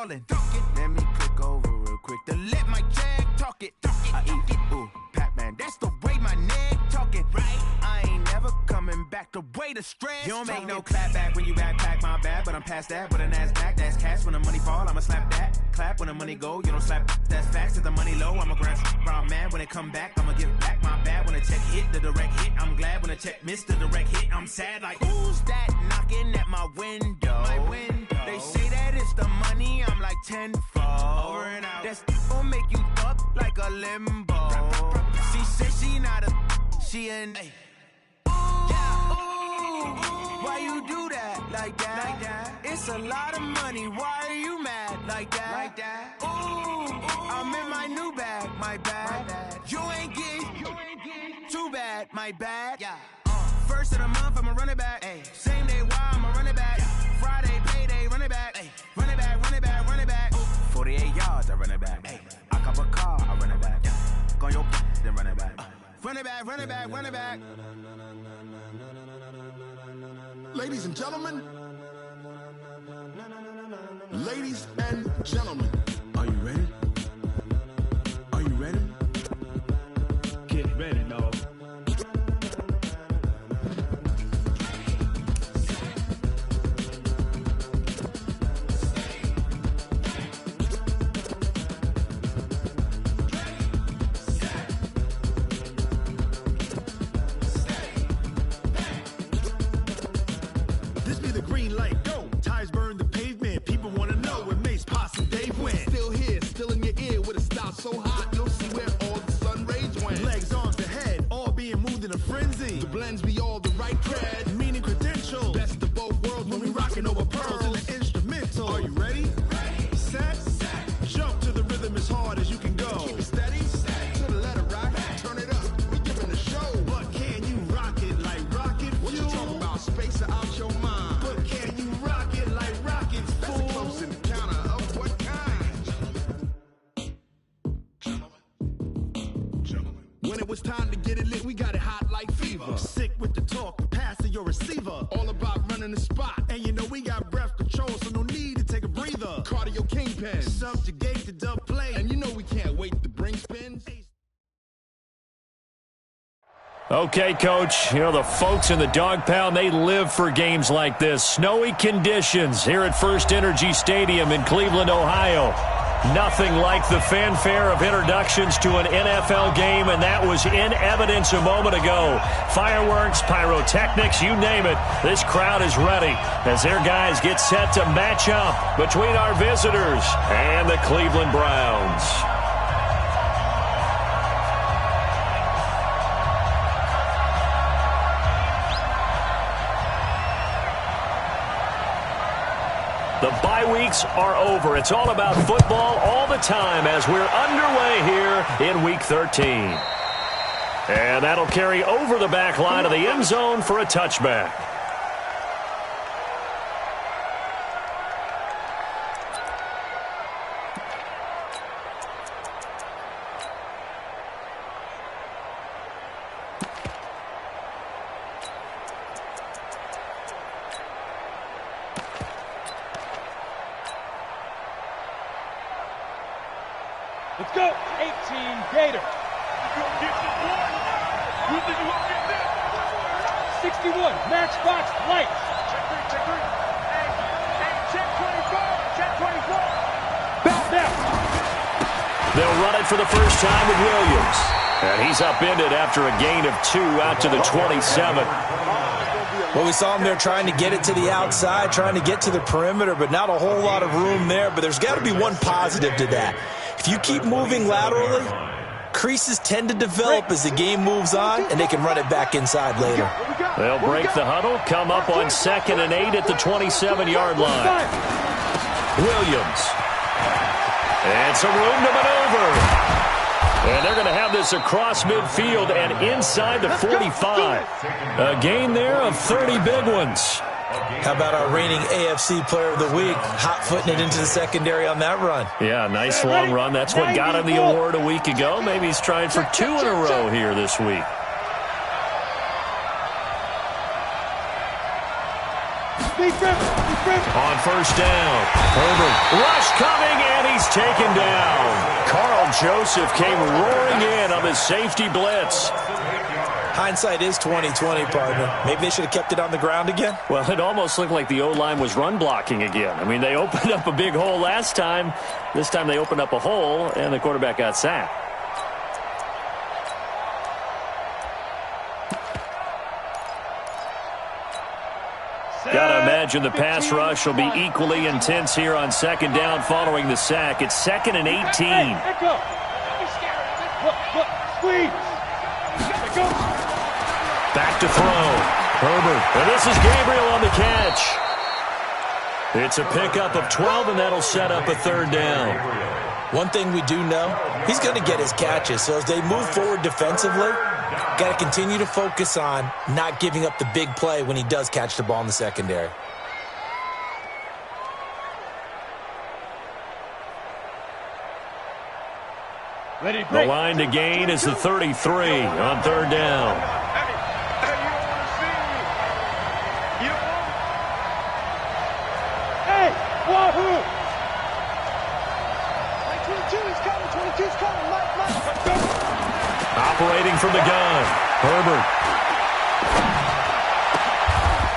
ballin'. Let me click over real quick to let my jag talk it. I eat it, ooh, Pac-Man, that's the way my neck talking. Right, I ain't never coming back the way the stress. You don't make no clap back when you backpack, my bad, but I'm past that. With a NASDAQ, that's cash. When the money fall, I'ma slap that. Clap when the money go, you don't slap. That's facts. If the money low, I'ma grab brown man. When it come back, I'ma give back my bad. When the check hit, the direct hit, I'm glad. When the check missed the direct hit, I'm sad. Like, who's that knocking at my window? They say that it's the money, I'm like tenfold. Over and out. That's gon' make you up like a limbo. She said she not a, she an. Why you do that like that? It's a lot of money. Why are you mad like that? Ooh, I'm in my new bag, my bad. You ain't getting too bad, my bad. First of the month, I'ma run it back. Same day, why I'ma run it back. Friday, payday, run it back. Run it back, run it back, run it back. 48 yards, I run it back. I cop a car, I run it back. Go on your then run it back. Run it back, run it back, run it back. Ladies and gentlemen, ladies and gentlemen, are you ready? Are you ready? Get ready, dog. So hot, you'll see where all the sun rays went. Legs, arms, the head, all being moved in a frenzy. The blends be all the right cred, meaning credentials. Best of both worlds when we rockin' over pearls in the instrumental. Are you ready? Ready. Set. Jump to the rhythm as hard as you can go. Keep it steady. To the letter rock. Turn it up. We giving a show. But can you rock it like rocket fuel? What you talking about? Space out your mind. But can you rock it like rockets, fool? That's a close encounter of what kind? When it was time to get it lit, we got it hot like fever. Sick with the talk, passing your receiver. All about running the spot. And you know we got breath control, so no need to take a breather. Cardio kingpin. Subjugate the dub play. And you know we can't wait to bring spins. Okay, Coach, you know the folks in the Dog Pound, they live for games like this. Snowy conditions here at First Energy Stadium in Cleveland, Ohio. Nothing like the fanfare of introductions to an NFL game, and that was in evidence a moment ago. Fireworks, pyrotechnics, you name it. This crowd is ready as their guys get set to match up between our visitors and the Cleveland Browns. The bye weeks are over. It's all about football all the time as we're underway here in Week 13. And that'll carry over the back line of the end zone for a touchback. Let's go. 18 Gator. 61 Matchbox Lights. Check 3. Hey, check 24. Check 24. Back now. They'll run it for the first time with Williams. And he's upended after a gain of 2 out to the 27. Well, we saw him there trying to get it to the outside, trying to get to the perimeter, but not a whole lot of room there. But there's got to be one positive to that. If you keep moving laterally, creases tend to develop as the game moves on, and they can run it back inside later. They'll break the huddle, come up on 2nd and 8 at the 27-yard line. Williams. And some room to maneuver. And they're going to have this across midfield and inside the 45. A gain there of 30 big ones. How about our reigning AFC Player of the Week, hot-footing it into the secondary on that run? Yeah, nice long run. That's what got him the award a week ago. Maybe he's trying for 2 in a row here this week. On first down, Herbert. Rush coming, and he's taken down. Carl Joseph came roaring in on the safety blitz. Hindsight is 20/20, partner. Maybe they should have kept it on the ground again. Well, it almost looked like the O-line was run blocking again. I mean, they opened up a big hole last time. This time they opened up a hole, and the quarterback got sacked. Gotta imagine the pass rush will be equally intense here on second down following the sack. It's 2nd and 18. Back to throw. Herbert. And this is Gabriel on the catch. It's a pickup of 12, and that'll set up a 3rd down. One thing we do know, he's going to get his catches. So as they move forward defensively, got to continue to focus on not giving up the big play when he does catch the ball in the secondary. The line to gain is the 33 on 3rd down. Wahoo! 22 is coming, 22's coming, Mike. Operating from the gun, Herbert.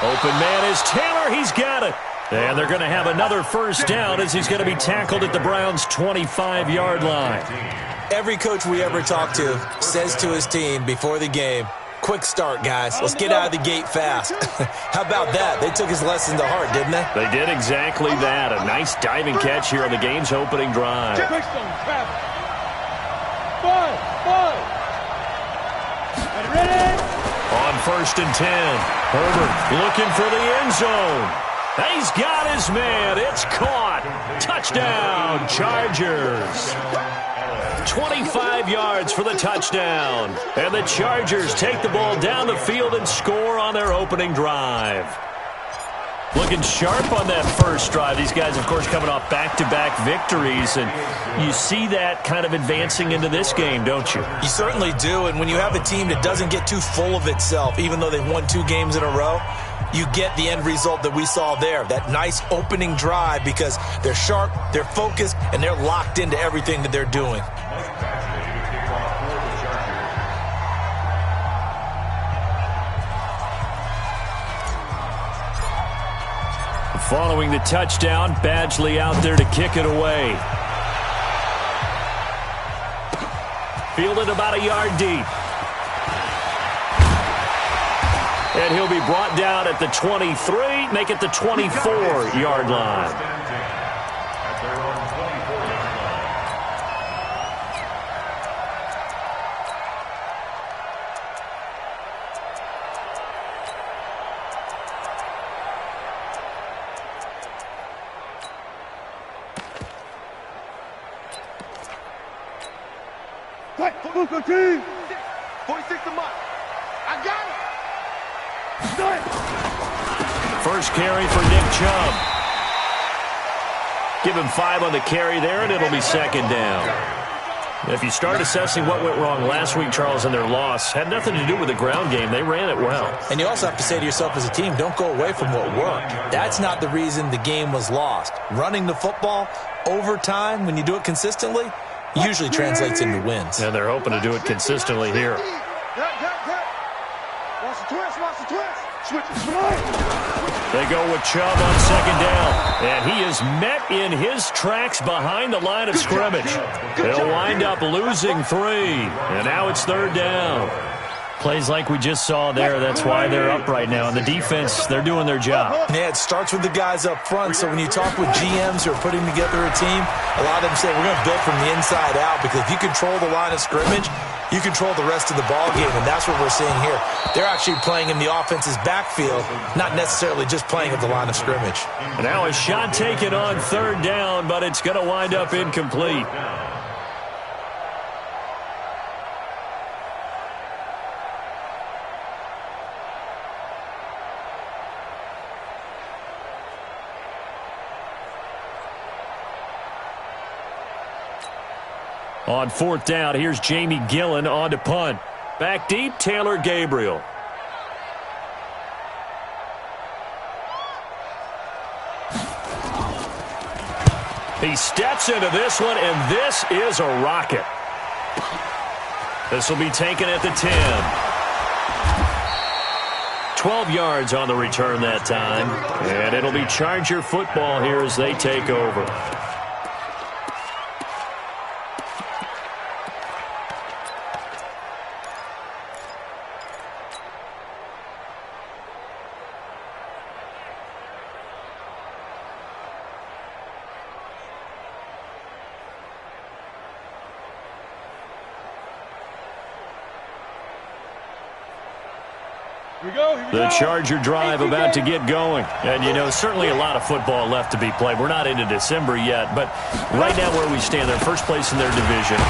Open man is Taylor, he's got it. And they're going to have another first down as he's going to be tackled at the Browns' 25-yard line. Every coach we ever talk to says to his team before the game, quick start, guys. Let's get out of the gate fast. How about that? They took his lesson to heart, didn't they? They did exactly that. A nice diving catch here on the game's opening drive. On 1st and 10, Herbert looking for the end zone. He's got his man. It's caught. Touchdown, Chargers. 25 yards for the touchdown. And the Chargers take the ball down the field and score on their opening drive. Looking sharp on that first drive. These guys, of course, coming off back-to-back victories. And you see that kind of advancing into this game, don't you? You certainly do. And when you have a team that doesn't get too full of itself, even though they've won 2 games in a row, you get the end result that we saw there. That nice opening drive because they're sharp, they're focused, and they're locked into everything that they're doing. Following the touchdown, Badgley out there to kick it away. Fielded about a yard deep. And he'll be brought down at the 23, make it the 24-yard line. Go team! 46 a month. I got it! First carry for Nick Chubb. Give him 5 on the carry there, and it'll be 2nd down. If you start assessing what went wrong last week, Charles, in their loss, had nothing to do with the ground game. They ran it well. And you also have to say to yourself as a team, don't go away from what worked. That's not the reason the game was lost. Running the football over time, when you do it consistently, usually translates into wins. And they're hoping to do it consistently here. They go with Chubb on 2nd down. And he is met in his tracks behind the line of scrimmage. They'll wind up losing 3. And now it's 3rd down. Plays like we just saw there. That's why they're up right now. And the defense, they're doing their job. Yeah, it starts with the guys up front. So when you talk with GMs who are putting together a team, a lot of them say we're going to build from the inside out, because if you control the line of scrimmage, you control the rest of the ball game, and that's what we're seeing here. They're actually playing in the offense's backfield, not necessarily just playing at the line of scrimmage. And now a shot taken on 3rd down, but it's going to wind up incomplete. On 4th down, here's Jamie Gillen on to punt. Back deep, Taylor Gabriel. He steps into this one, and this is a rocket. This will be taken at the 10. 12 yards on the return that time. And it'll be Charger football here as they take over. The Charger drive about to get going. And, you know, certainly a lot of football left to be played. We're not into December yet, but right now where we stand, they're first place in their division.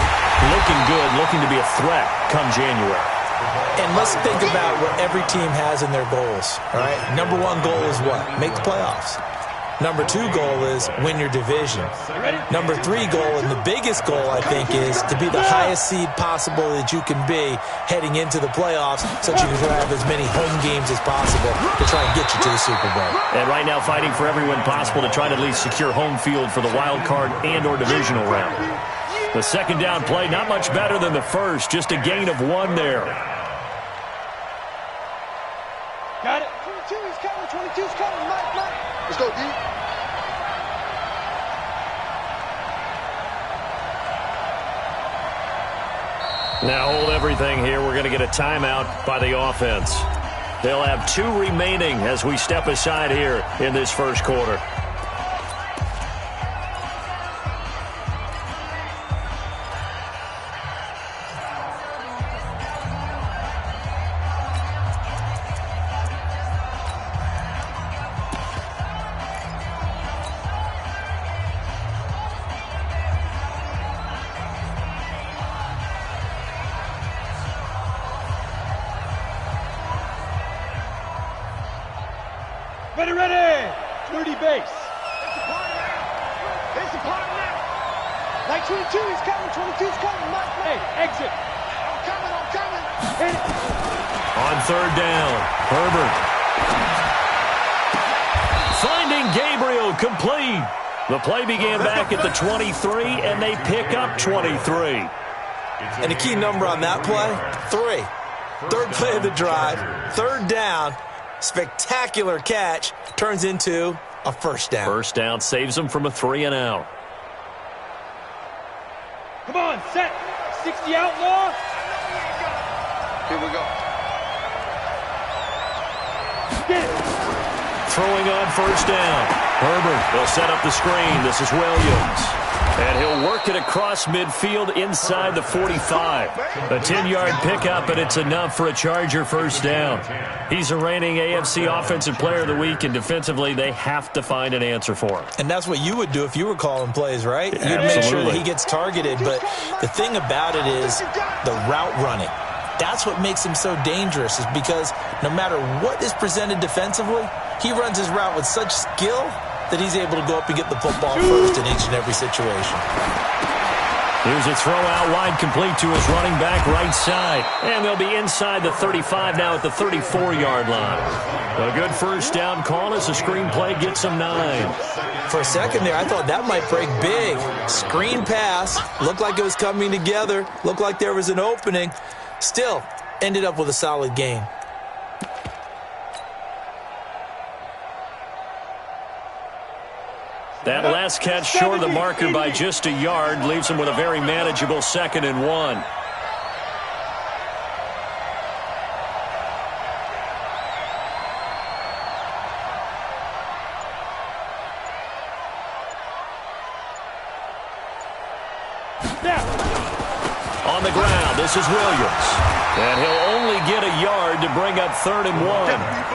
Looking good, looking to be a threat come January. And let's think about what every team has in their goals, all right? Number one goal is what? Make the playoffs. Number two goal is win your division. Number three goal, and the biggest goal, I think, is to be the highest seed possible that you can be heading into the playoffs so that you can have as many home games as possible to try and get you to the Super Bowl. And right now fighting for every win possible to try to at least secure home field for the wild card and or divisional round. The second down play, not much better than the first, just a gain of 1 there. Got it. 22 is coming. 22 is coming. Mike. Let's go, D. Now hold everything here. We're going to get a timeout by the offense. They'll have 2 remaining as we step aside here in this first quarter. Ready! 30 base. It's a partner. Like 22 is coming. 22 is coming. Mike. Hey, exit. I'm coming. Hit it. On third down, Herbert. Finding Gabriel, complete. The play began back at the 23, and they pick up 23. And the key number on that play, 3. Third play of the drive, third down. Spectacular catch turns into a first down. First down saves them from a 3-and-out. Come on, set. 60 outlaw. Here we go. Get it. Throwing on first down. Herbert, they'll set up the screen. This is Williams. And he'll work it across midfield inside the 45. A 10-yard pickup, and it's enough for a Charger first down. He's a reigning AFC Offensive Player of the Week, and defensively, they have to find an answer for him. And that's what you would do if you were calling plays, right? You'd Absolutely. make sure that he gets targeted. But the thing about it is the route running. That's what makes him so dangerous, is because no matter what is presented defensively, he runs his route with such skill that he's able to go up and get the football first in each and every situation. Here's a throw out wide, complete to his running back right side. And they'll be inside the 35 now at the 34-yard line. A good first down call as the screen play gets them 9. For a second there, I thought that might break big. Screen pass, looked like it was coming together, looked like there was an opening. Still, ended up with a solid gain. That last catch short of the marker by just a yard leaves him with a very manageable 2nd and 1. On the ground, this is Williams. And he'll only get a yard to bring up 3rd and 1.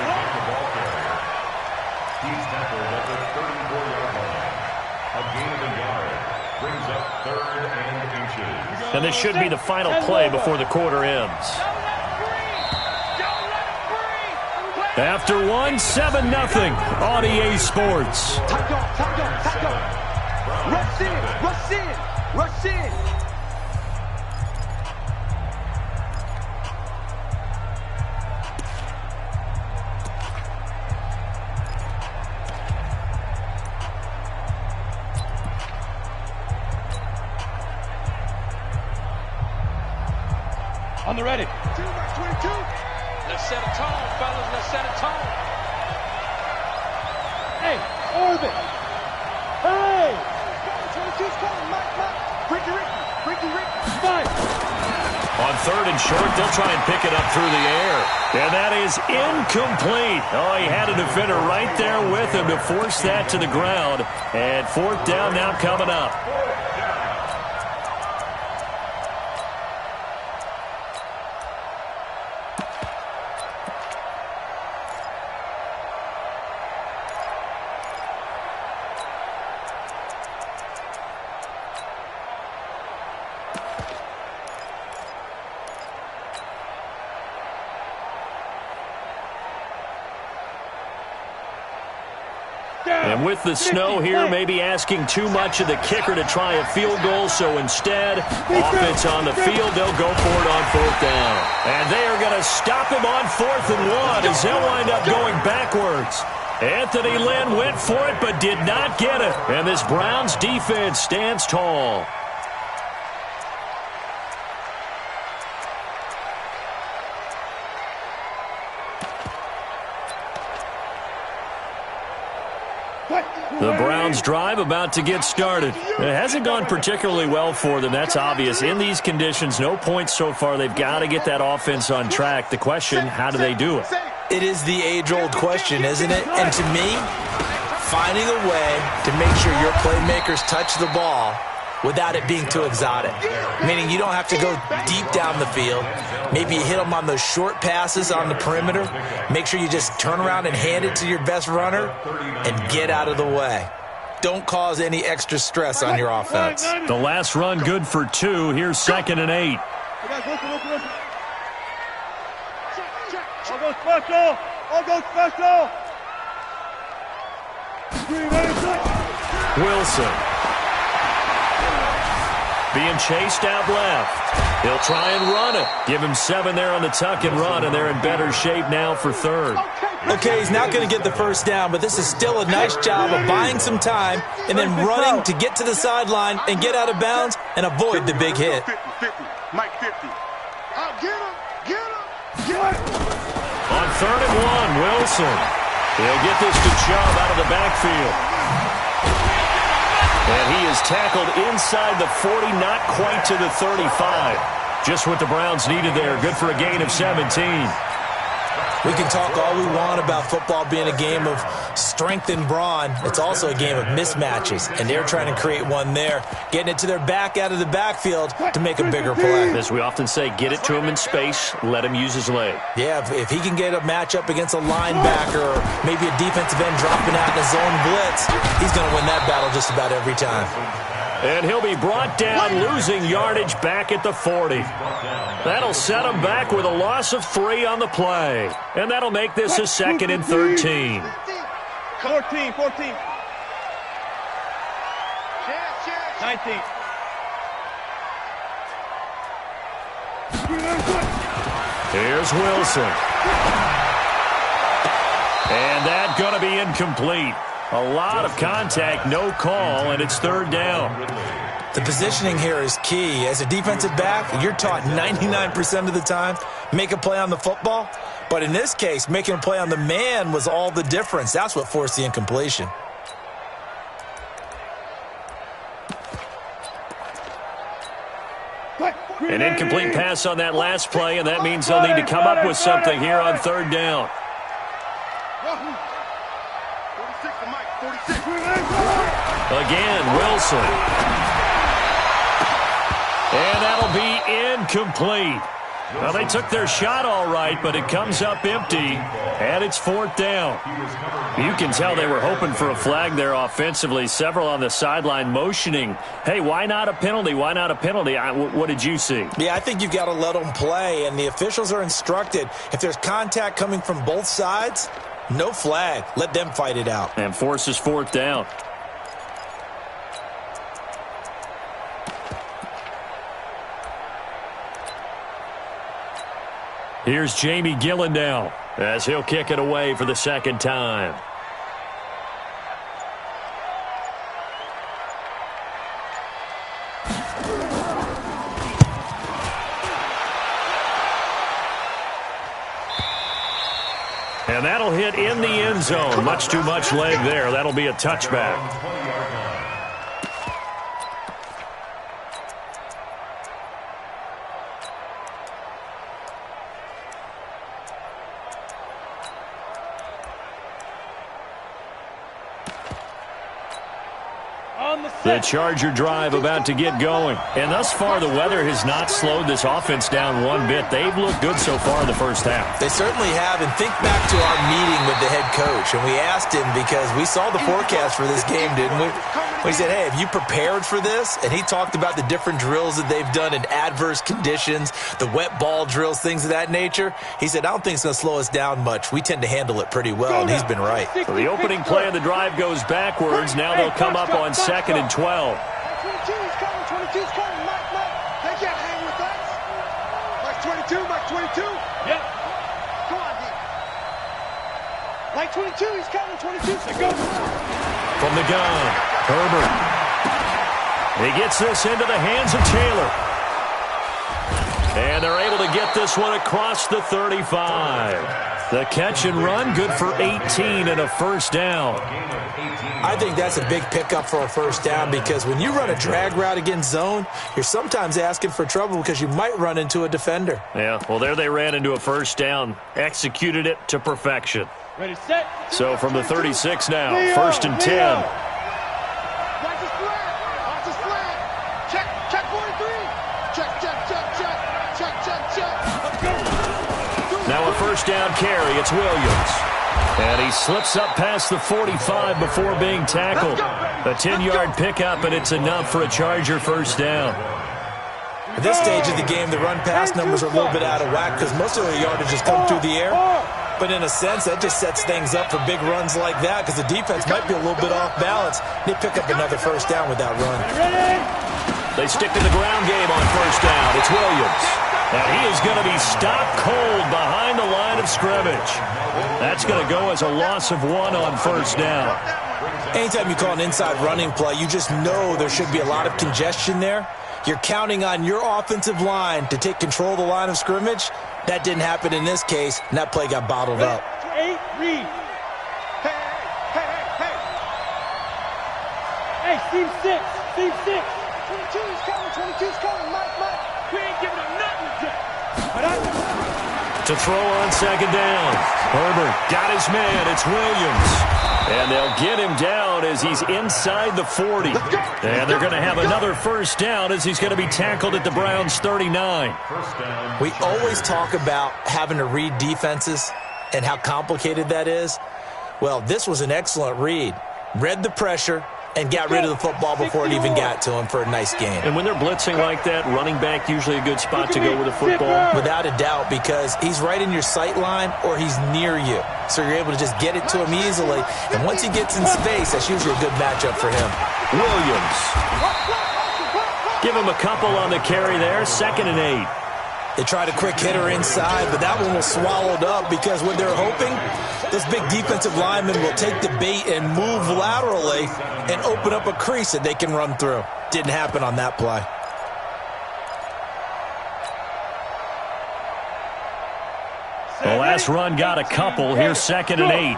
And this should be the final play before the quarter ends. After 1, 7-0 on EA Sports. Rush in. On the ready. 2 by 22. Let's set a tone, fellas. Let's set a tone. Hey, orbit. Hey. 22's coming, Mike. Ricky. Mike. On third and short, they'll try and pick it up through the air. And that is incomplete. Oh, he had a defender right there with him to force that to the ground. And fourth down now coming up. And with the snow here, maybe asking too much of the kicker to try a field goal. So instead, offense on the field, they'll go for it on fourth down. And they are going to stop him on 4th and 1 as they'll wind up going backwards. Anthony Lynn went for it but did not get it. And this Browns defense stands tall. The Browns drive about to get started. It hasn't gone particularly well for them. That's obvious. In these conditions, no points so far. They've got to get that offense on track. The question, how do they do it? It is the age-old question, isn't it? And to me, finding a way to make sure your playmakers touch the ball without it being too exotic. Meaning you don't have to go deep down the field. Maybe you hit them on those short passes on the perimeter. Make sure you just turn around and hand it to your best runner and get out of the way. Don't cause any extra stress on your offense. The last run good for 2. Here's 2nd and 8. I'll go special. I'll go special. Wilson. Being chased out left. He'll try and run it. Give him 7 there on the tuck and run, and they're in better shape now for 3rd. Okay, he's not going to get the first down, but this is still a nice job of buying some time and then running to get to the sideline and get out of bounds and avoid the big hit. 50, Mike 50. Get him. On 3rd and 1, Wilson. He'll get this to Chubb out of the backfield. And he is tackled inside the 40, not quite to the 35. Just what the Browns needed there. Good for a gain of 17. We can talk all we want about football being a game of strength and brawn. It's also a game of mismatches, and they're trying to create one there, getting it to their back out of the backfield to make a bigger play. As we often say, get it to him in space, let him use his leg. Yeah, if he can get a matchup against a linebacker or maybe a defensive end dropping out in a zone blitz, he's going to win that battle just about every time. And he'll be brought down, losing yardage back at the 40. That'll set him back with a loss of 3 on the play. And that'll make this a 2nd and 13. 14. 19. Here's Wilson. And that's going to be incomplete. A lot of contact, no call, and it's 3rd down. The positioning here is key. As a defensive back, you're taught 99% of the time, make a play on the football. But in this case, making a play on the man was all the difference. That's what forced the incompletion. An incomplete pass on that last play, and that means they'll need to come up with something here on 3rd down. Again, Wilson. And that'll be incomplete. Well, they took their shot all right, but it comes up empty, and it's 4th down. You can tell they were hoping for a flag there offensively. Several on the sideline motioning, hey, why not a penalty? Why not a penalty? What did you see? Yeah, I think you've got to let them play, and the officials are instructed. If there's contact coming from both sides, no flag. Let them fight it out. And forces 4th down. Here's Jamie Gillen now as he'll kick it away for the 2nd time. in the end zone. Much too much leg there. That'll be a touchback. The Charger drive about to get going. And thus far, the weather has not slowed this offense down one bit. They've looked good so far in the first half. They certainly have. And think back to our meeting with the head coach. And we asked him, because we saw the forecast for this game, didn't we? We said, hey, have you prepared for this? And he talked about the different drills that they've done in adverse conditions, the wet ball drills, things of that nature. He said, I don't think it's going to slow us down much. We tend to handle it pretty well, and he's been right. So the opening play of the drive goes backwards. Now they'll come up on 2nd and 12. 22 is coming, 22 is coming. Mike, they can't hang with us. Mike 22, Mike 22. Yep. Go on, D. Mike 22, he's coming, 22. So go. From the gun, Herbert. He gets this into the hands of Taylor. And they're able to get this one across the 35. The catch and run, good for 18 and a first down. I think that's a big pickup for a first down, because when you run a drag route against zone, you're sometimes asking for trouble because you might run into a defender. Yeah, well, there they ran into a first down, executed it to perfection. Ready, set. So from the 36 now, 1st and 10. Watch his flag. Watch his flag. Check 43. Check. Now a first down carry. It's Williams. And he slips up past the 45 before being tackled. A 10-yard pickup, and it's enough for a Charger first down. At this stage of the game, the run-pass numbers are a little bit out of whack because most of the yardage has come through the air. But in a sense, that just sets things up for big runs like that, because the defense might be a little bit off balance. They pick up another first down with that run. They stick to the ground game on first down. It's Williams. And he is going to be stopped cold behind the line of scrimmage. That's going to go as a loss of 1 on first down. Anytime you call an inside running play, you just know there should be a lot of congestion there. You're counting on your offensive line to take control of the line of scrimmage. That didn't happen in this case, and that play got bottled up. 8, read. Hey, Steve 6. 22's coming, Mike. We ain't giving him nothing to To throw on second down. Herbert got his man. It's Williams. And they'll get him down as he's inside the 40. And they're going to have another first down as he's going to be tackled at the Browns' 39. We always talk about having to read defenses and how complicated that is. Well, this was an excellent read. Read the pressure and got rid of the football before it even got to him for a nice game. And when they're blitzing like that, running back usually a good spot to go with the football. Without a doubt, because he's right in your sight line or he's near you. So you're able to just get it to him easily. And once he gets in space, that's usually a good matchup for him. Williams. Give him a couple on the carry there. 2nd and 8. They tried a quick hitter inside, but that one was swallowed up because what they're hoping, this big defensive lineman will take the bait and move laterally and open up a crease that they can run through. Didn't happen on that play. The last run got a couple. Here's 2nd and 8.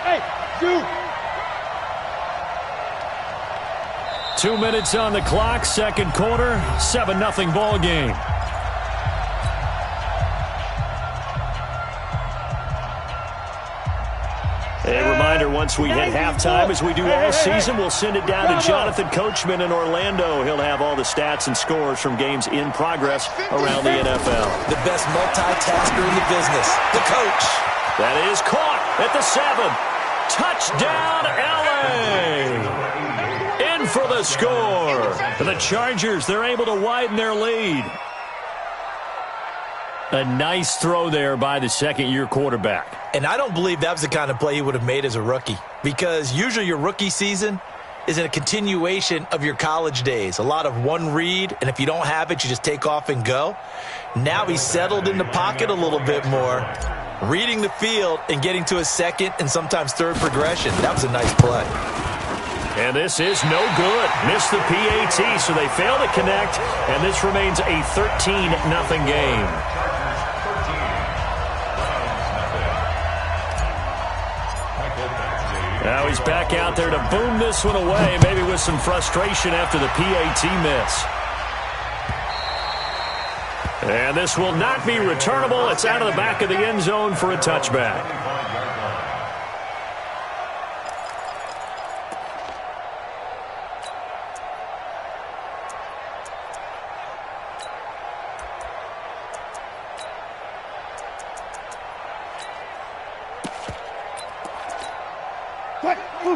Hey, shoot. 2 minutes on the clock, second quarter, 7-0 ball game. A reminder, once we hit halftime, as we do all season, we'll send it down to Jonathan Coachman in Orlando. He'll have all the stats and scores from games in progress around the NFL. The best multitasker in the business, the coach. That is caught at the 7. Touchdown, L.A. In for the score. For the Chargers, they're able to widen their lead. A nice throw there by the second-year quarterback. And I don't believe that was the kind of play he would have made as a rookie, because usually your rookie season is in a continuation of your college days. A lot of one read, and if you don't have it, you just take off and go. Now he's settled in the pocket a little bit more, reading the field and getting to his second and sometimes third progression. That was a nice play. And this is no good. Missed the PAT, so they fail to connect, and this remains a 13-0 game. Now he's back out there to boom this one away, maybe with some frustration after the PAT miss. And this will not be returnable. It's out of the back of the end zone for a touchback.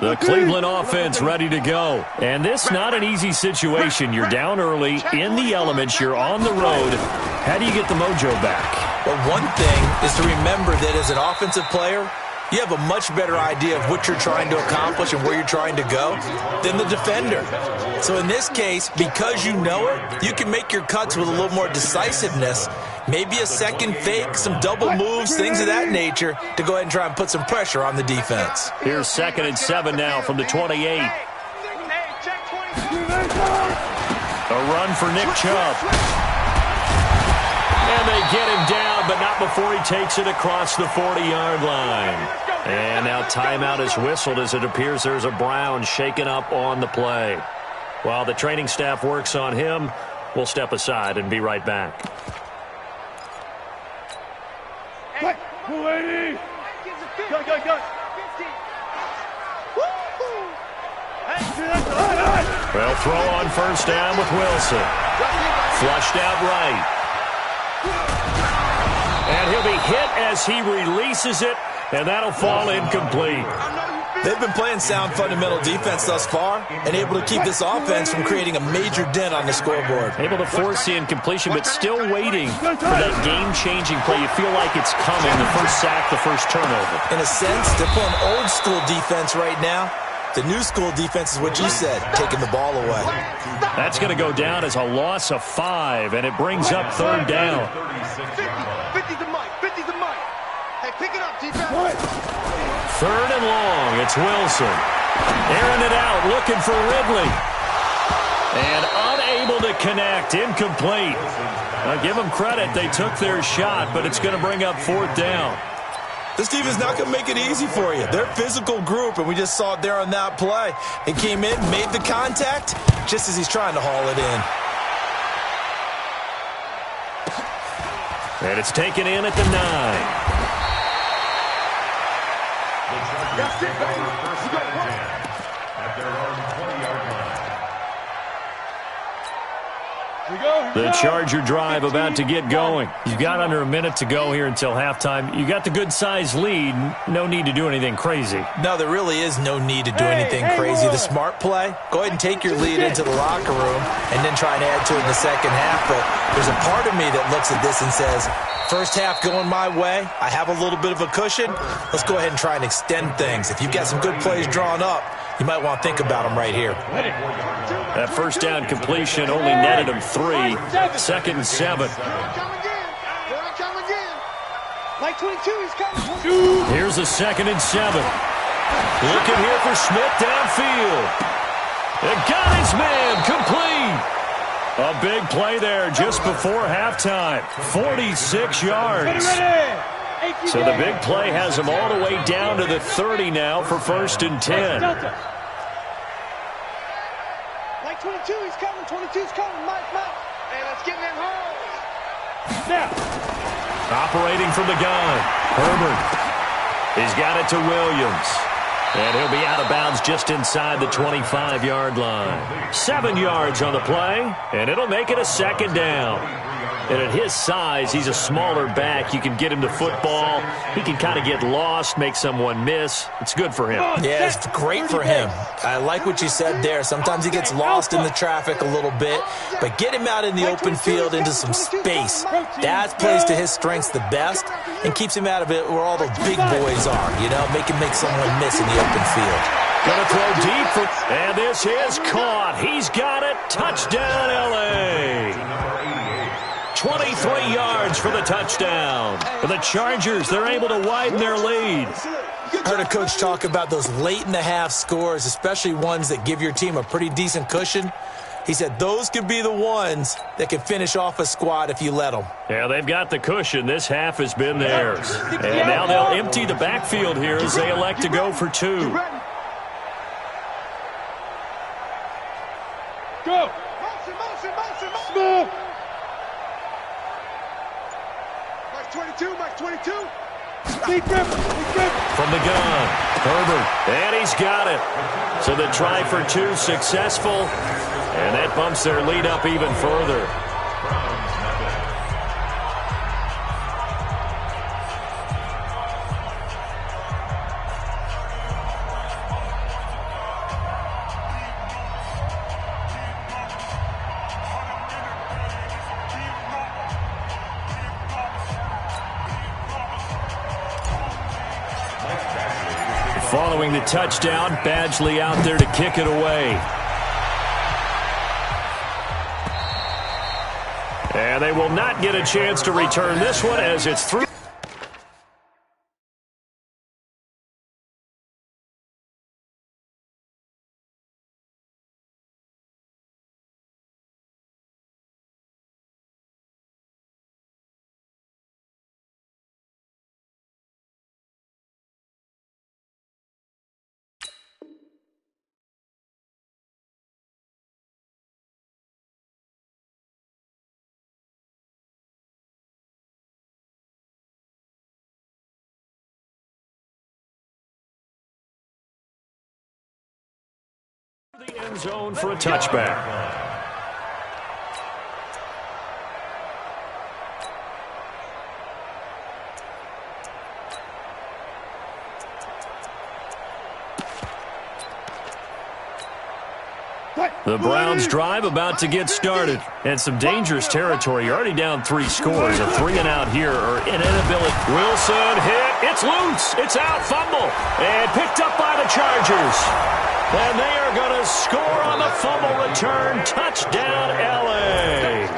The Cleveland offense ready to go. And this not an easy situation. You're down early, in the elements, you're on the road. How do you get the mojo back? Well, one thing is to remember that as an offensive player, you have a much better idea of what you're trying to accomplish and where you're trying to go than the defender. So in this case, because you know it, you can make your cuts with a little more decisiveness, maybe a second fake, some double moves, things of that nature, to go ahead and try and put some pressure on the defense. Here's 2nd and 7 now from the 28. A run for Nick Chubb. And they get him down, but not before he takes it across the 40-yard line. And now timeout is whistled as it appears there's a Brown shaken up on the play. While the training staff works on him, we'll step aside and be right back. Go. Well, throw on first down with Wilson. Flushed out right. And he'll be hit as he releases it, and that'll fall incomplete. They've been playing sound fundamental defense thus far and able to keep this offense from creating a major dent on the scoreboard. Able to force the incompletion, but still waiting for that game-changing play. You feel like it's coming, the first sack, the first turnover. In a sense, they're playing old-school defense right now. The new school defense is what you said, taking the ball away. That's going to go down as a loss of 5, and it brings up 3rd down. 50's the mic. 50's the mic. Hey, pick it up, defense. 3rd and long. It's Wilson. Airing it out, looking for Ridley. And unable to connect. Incomplete. Now, give them credit. They took their shot, but it's going to bring up 4th down. This team is not going to make it easy for you. They're a physical group, and we just saw it there on that play. He came in, made the contact, just as he's trying to haul it in. And it's taken in at the 9. That's it, baby. You got one. At their own 20-yard line. The Charger drive about to get going. You've got under a minute to go here until halftime. You got the good-sized lead. No need to do anything crazy. No, there really is no need to do anything crazy. The smart play, go ahead and take your lead into the locker room and then try and add to it in the second half. But there's a part of me that looks at this and says, first half going my way, I have a little bit of a cushion. Let's go ahead and try and extend things. If you've got some good plays drawn up, you might want to think about them right here. That first down completion only netted him 3. 2nd and 7. Like 22, he's coming. Here's a 2nd and 7. Looking here for Smith downfield. It got his man complete. A big play there just before halftime. 46 yards. So the big play has him all the way down to the 30 now for 1st and 10. Like 22, he's coming. 22's coming. Mike. Hey, let's get in them holes. Now. Operating from the gun. Herbert. He's got it to Williams. And he'll be out of bounds just inside the 25-yard line. 7 yards on the play, and it'll make it a 2nd down. And at his size, he's a smaller back. You can get him to football. He can kind of get lost, make someone miss. It's good for him. Yeah, it's great for him. I like what you said there. Sometimes he gets lost in the traffic a little bit, but get him out in the open field into some space. That plays to his strengths the best and keeps him out of it where all the big boys are, you know, make someone miss in the open field. Gonna throw deep for, and this is caught. He's got it. Touchdown, L.A. 23 yards for the touchdown. For the Chargers, they're able to widen their lead. I heard a coach talk about those late-in-the-half scores, especially ones that give your team a pretty decent cushion. He said those could be the ones that can finish off a squad if you let them. Yeah, they've got the cushion. This half has been theirs. And now they'll empty the backfield here as they elect to go for 2. Go. Motion. Smooth. Mike 22, Mike 22. Deep grip. From the gun, Herbert, and he's got it. So the try for two successful, and that bumps their lead up even further. Following the touchdown, Badgley out there to kick it away. And they will not get a chance to return this one as it's through. The end zone for a touchback. The Browns drive about to get started. And some dangerous territory. You're already down 3 scores. A 3-and-out here or an inability. Wilson hit. It's loose. It's out. Fumble. And picked up by the Chargers. And they are going to score on the fumble return. Touchdown, L.A.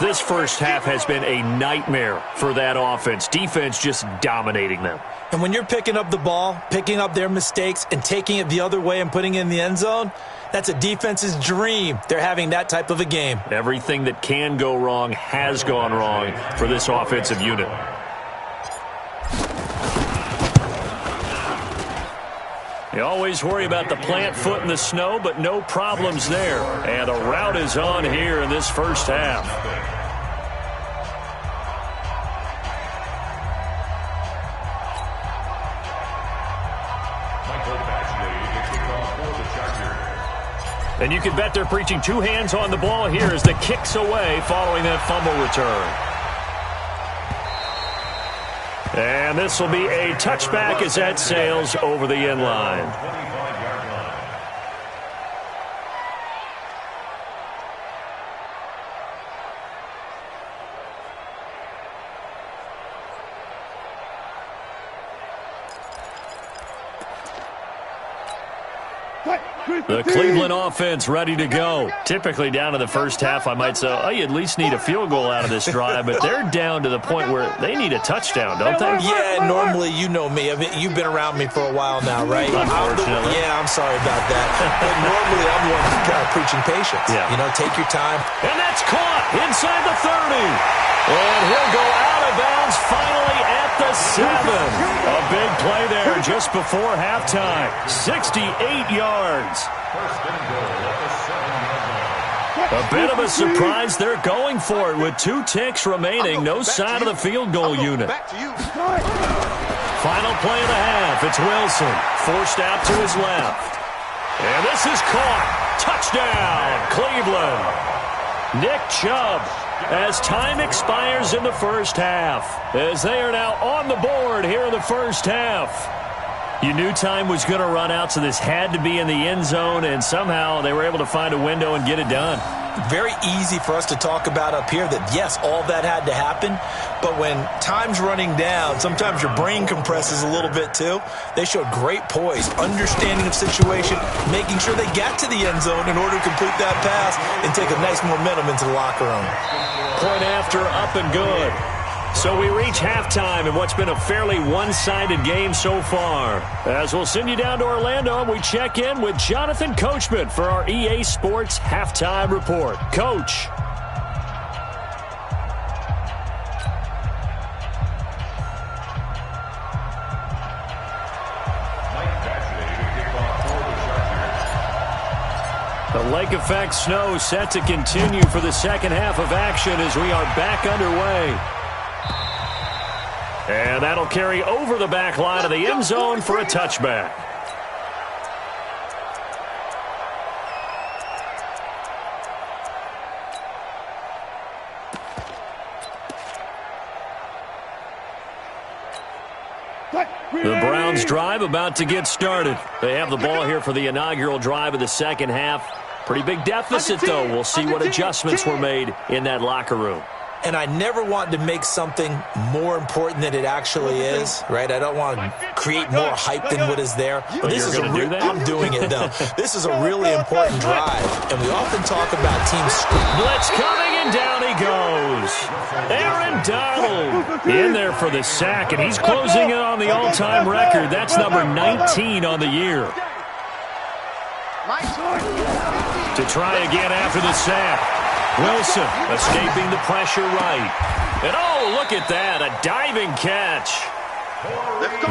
This first half has been a nightmare for that offense. Defense just dominating them. And when you're picking up the ball, picking up their mistakes, and taking it the other way and putting it in the end zone, that's a defense's dream. They're having that type of a game. Everything that can go wrong has gone wrong for this offensive unit. You always worry about the plant foot in the snow, but no problems there. And a rout is on here in this first half. And you can bet they're preaching 2 hands on the ball here as the kick's away following that fumble return. And this will be a touchback as that sails over the end line. The Cleveland offense ready to go. Typically down to the first half, I might say, oh, you at least need a field goal out of this drive, but they're down to the point where they need a touchdown, don't they? Yeah, normally, you know me. I mean, you've been around me for a while now, right? Unfortunately. I'm sorry about that. But normally, I'm one preaching patience. Yeah. You know, take your time. And that's caught inside the 30. And he'll go out of bounds finally at the 7. A big play there just before halftime. 68 yards. A bit of a surprise. They're going for it with 2 ticks remaining. No sign of the field goal unit. Final play of the half. It's Wilson. Forced out to his left. And this is caught. Touchdown, Cleveland. Nick Chubb, as time expires in the first half, as they are now on the board here in the first half. You knew time was going to run out, so this had to be in the end zone, and somehow they were able to find a window and get it done. Very easy for us to talk about up here that, yes, all that had to happen, but when time's running down, sometimes your brain compresses a little bit too. They showed great poise, understanding of situation, making sure they got to the end zone in order to complete that pass and take a nice momentum into the locker room. Point after, up and good. So we reach halftime in what's been a fairly one-sided game so far. As we'll send you down to Orlando, we check in with Jonathan Coachman for our EA Sports Halftime Report. Coach. The lake effect snow set to continue for the second half of action as we are back underway. And that'll carry over the back line of the end zone for a touchback. The Browns drive about to get started. They have the ball here for the inaugural drive of the second half. Pretty big deficit, though. We'll see what adjustments were made in that locker room. And I never want to make something more important than it actually is, right? I don't want to create more hype than what is there. But this is do that? I'm doing it, though. This is a really important drive, and we often talk about teams. Blitz coming, and down he goes. Aaron Donald in there for the sack, and he's closing in on the all-time record. That's number 19 on the year. To try again after the sack. Wilson escaping the pressure right. And oh, look at that, a diving catch.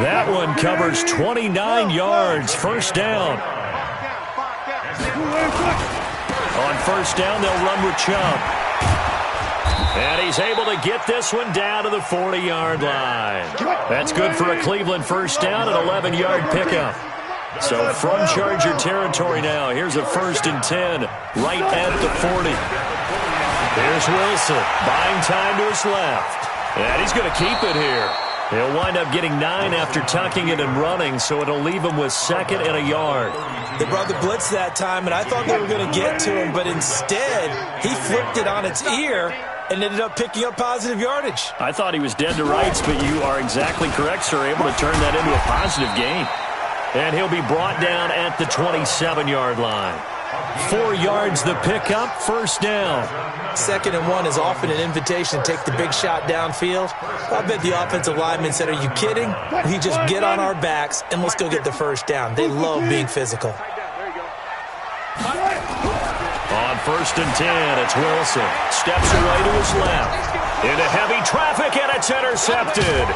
That one covers 29 yards, first down. On first down, they'll run with Chubb. And he's able to get this one down to the 40-yard line. That's good for a Cleveland first down, an 11-yard pickup. So from Charger territory now, here's a 1st and 10 right at the 40. There's Wilson, buying time to his left. And he's going to keep it here. He'll wind up getting 9 after tucking it and running, so it'll leave him with 2nd and a yard. They brought the blitz that time, and I thought they were going to get to him, but instead he flipped it on its ear and ended up picking up positive yardage. I thought he was dead to rights, but you are exactly correct, sir, able to turn that into a positive gain. And he'll be brought down at the 27-yard line. 4 yards the pickup, first down. 2nd and 1 is often an invitation to take the big shot downfield. I bet the offensive lineman said, are you kidding? We just get on our backs and let's go get the first down. They love being physical. On 1st and 10, it's Wilson. Steps away to his left. Into heavy traffic, and it's intercepted.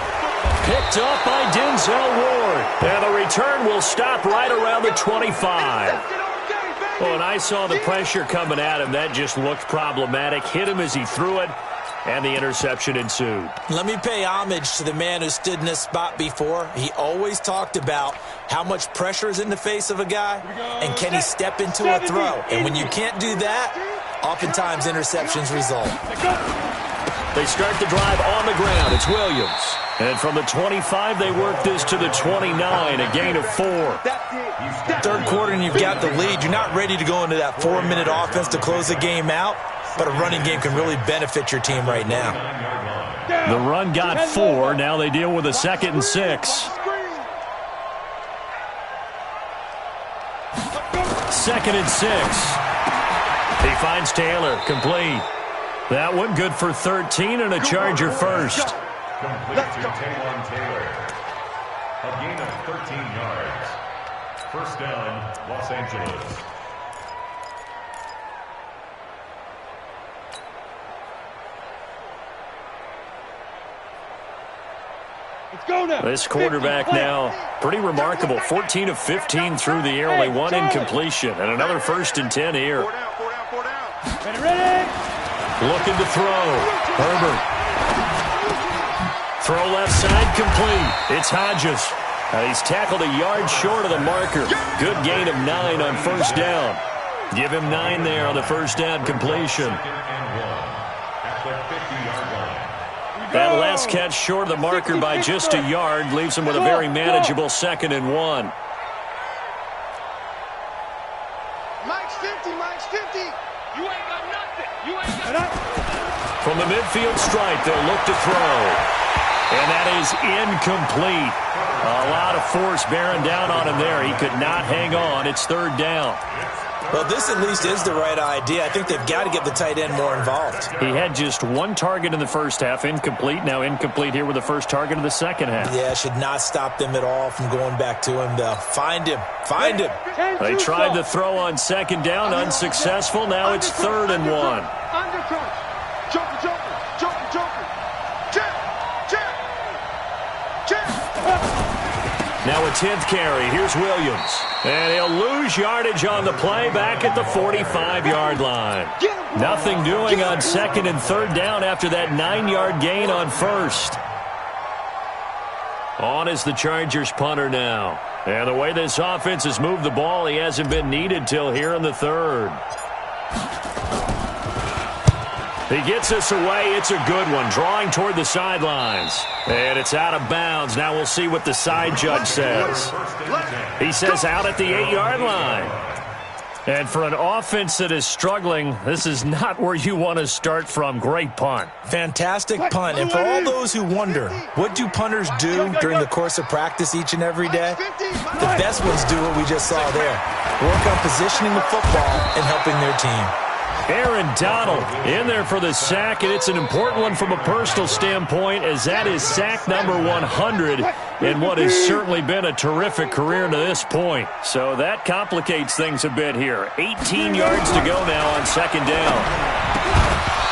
Picked up by Denzel Ward. And the return will stop right around the 25. Well, and I saw the pressure coming at him. That just looked problematic. Hit him as he threw it, and the interception ensued. Let me pay homage to the man who stood in this spot before. He always talked about how much pressure is in the face of a guy, and can he step into a throw. And when you can't do that, oftentimes interceptions result. They start the drive on the ground. It's Williams. And from the 25, they work this to the 29, a gain of 4. Third quarter and you've got the lead. You're not ready to go into that 4-minute offense to close the game out, but a running game can really benefit your team right now. The run got 4. Now they deal with a 2nd and 6. 2nd and 6. He finds Taylor, complete. That one good for 13 and a Charger first. Complete to Taylor. A gain of 13 yards. First down, Los Angeles. Let's go now. This quarterback now, pretty remarkable. 14 of 15 through the air, only 1 incompletion. And another 1st and 10 here. 4 down. Ready. Looking to throw. Herbert. Throw left side, complete. It's Hodges. He's tackled a yard short of the marker. Good gain of 9 on first down. Give him 9 there on the first down completion. That last catch short of the marker by just a yard leaves him with a very manageable 2nd and 1. Mike's 50. You ain't got nothing. From the midfield stripe, they'll look to throw. And that is incomplete. A lot of force bearing down on him there. He could not hang on. It's 3rd down. Well, this at least is the right idea. I think they've got to get the tight end more involved. He had just 1 target in the first half, incomplete. Now incomplete here with the first target of the second half. Yeah, should not stop them at all from going back to him, though. Find him. They tried to throw on 2nd down, unsuccessful. Now it's 3rd and 1. Under crunch. Joker. Now a 10th carry. Here's Williams. And he'll lose yardage on the play back at the 45-yard line. Nothing doing on 2nd and 3rd down after that 9-yard gain on 1st. On is the Chargers punter now. And the way this offense has moved the ball, he hasn't been needed till here in the 3rd. He gets us away. It's a good one. Drawing toward the sidelines. And it's out of bounds. Now we'll see what the side judge says. He says out at the 8-yard line. And for an offense that is struggling, this is not where you want to start from. Great punt. Fantastic punt. And for all those who wonder, what do punters do during the course of practice each and every day? The best ones do what we just saw there. Work on positioning the football and helping their team. Aaron Donald in there for the sack, and it's an important one from a personal standpoint, as that is sack number 100 in what has certainly been a terrific career to this point. So that complicates things a bit here. 18 yards to go now on 2nd down.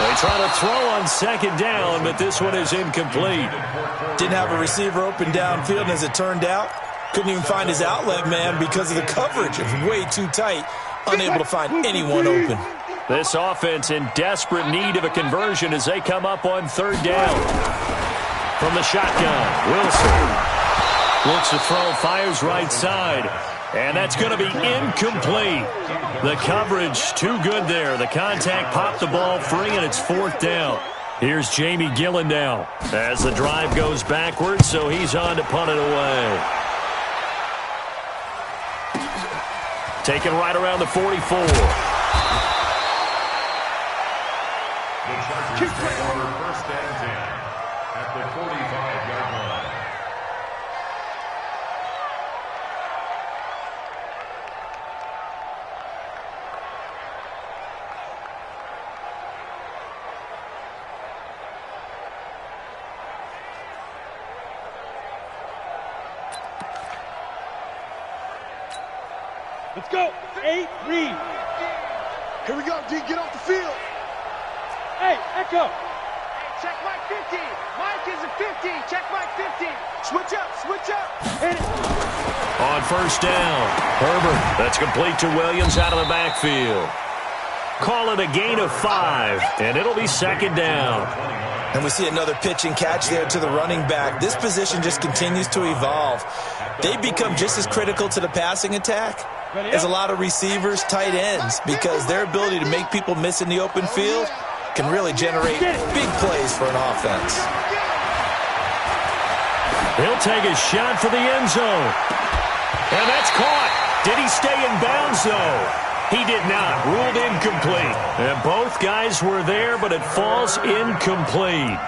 They try to throw on 2nd down, but this one is incomplete. Didn't have a receiver open downfield, and as it turned out, couldn't even find his outlet man because of the coverage. It was way too tight, unable to find anyone open. This offense in desperate need of a conversion as they come up on 3rd down. From the shotgun, Wilson looks to throw, fires right side, and that's going to be incomplete. The coverage too good there. The contact popped the ball free, and it's 4th down. Here's Jamie Gillen now as the drive goes backwards, so he's on to punt it away. Taken right around the 44. The Chargers score 1st and 10 at the 45-yard line. Let's go. 8, read. Here we go, D. Get off the field. Hey, Echo. Hey, check Mike 50. Mike is a 50. Check Mike 50. Switch up, switch up. Hit it. On 1st down, Herbert. That's complete to Williams out of the backfield. Call it a gain of 5, and it'll be 2nd down. And we see another pitch and catch there to the running back. This position just continues to evolve. They become just as critical to the passing attack as a lot of receivers, tight ends, because their ability to make people miss in the open field can really generate big plays for an offense. He'll take a shot for the end zone. And that's caught. Did he stay in bounds, though? He did not. Ruled incomplete. And both guys were there, but it falls incomplete.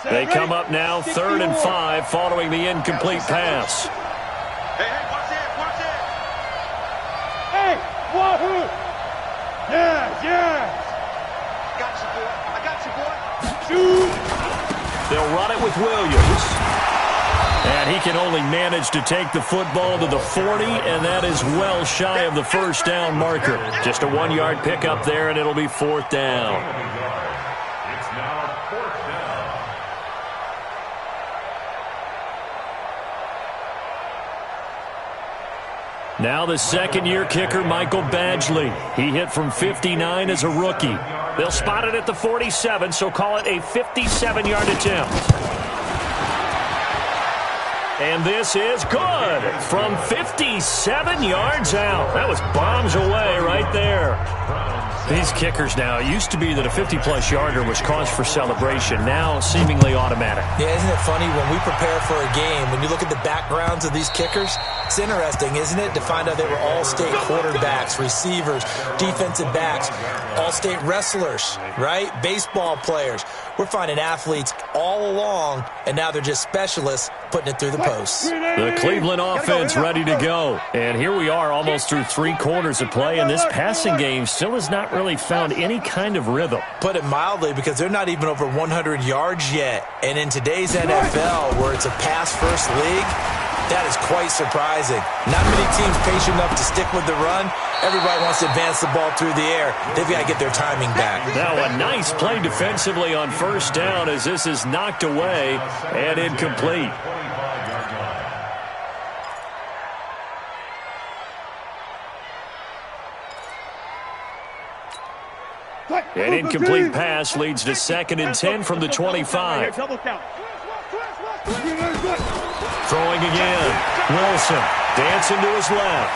They come up now 3rd and 5 following the incomplete pass. Hey, watch it, watch it. Hey, wahoo. Yes. Got you, boy. I got you, boy. Shoot. They'll run it with Williams. And he can only manage to take the football to the 40, and that is well shy of the 1st down marker. Just a 1-yard pickup there, and it'll be 4th down. It's now 4th down. Now the 2nd-year kicker, Michael Badgley. He hit from 59 as a rookie. They'll spot it at the 47, so call it a 57-yard attempt. And this is good from 57 yards out. That was bombs away right there. These kickers now, it used to be that a 50-plus yarder was cause for celebration. Now seemingly automatic. Yeah, isn't it funny when we prepare for a game, when you look at the backgrounds of these kickers, it's interesting, isn't it, to find out they were all-state quarterbacks, receivers, defensive backs, all-state wrestlers, right? Baseball players. We're finding athletes all along, and now they're just specialists putting it through the posts. The Cleveland offense ready to go. And here we are almost through 3 quarters of play, and this passing game still has not really found any kind of rhythm. Put it mildly, because they're not even over 100 yards yet. And in today's NFL, where it's a pass-first league, That is quite surprising. Not many teams patient enough to stick with the run. Everybody wants to advance the ball through the air. They've got to get their timing back. Now a nice play defensively on first down as this is knocked away and incomplete. An incomplete pass leads to 2nd and 10 from the 25. Throwing again. Wilson dancing to his left.